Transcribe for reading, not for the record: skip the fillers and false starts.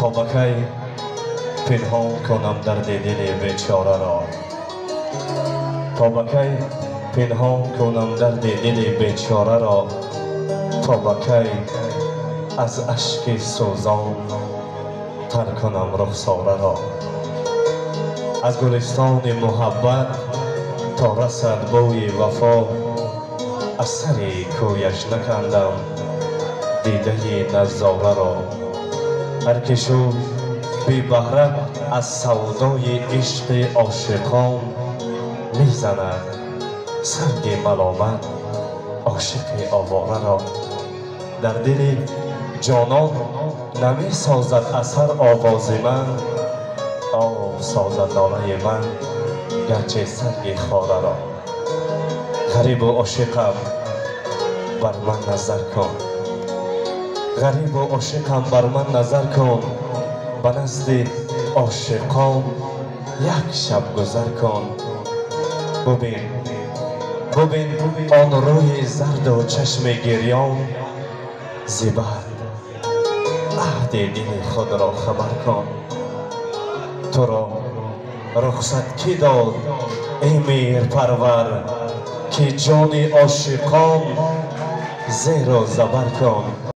تا به کی پنهان کنم درد دل بیچاره را، تا به کی پنهان کنم درد دل بیچاره را، تا به کی از اشک سوزان تر کنم رخساره را. از گلستان محبت تا رسد بوی وفا، از سر کویش نکندم دیده نظاره را. هر که شد بی بهره از سودای عشق عاشقان، میزند سنگ ملامت عاشق آواره را. در دل جانان نمی سازد اثر آواز من، آه سازد ناله من گرچه سنگ خاره را. غریب و عاشقم بر من نظر کن، غریب و عاشقم بر من نظر کن، به نزد عاشقان یک شب گذر کن. ببین آن روی زرد و چشم گریان، زیبد عهد دل خود را خبر کن. تو را رخصت کی داد ای مهر پرور، که جان عاشقان زیر و زبر کن.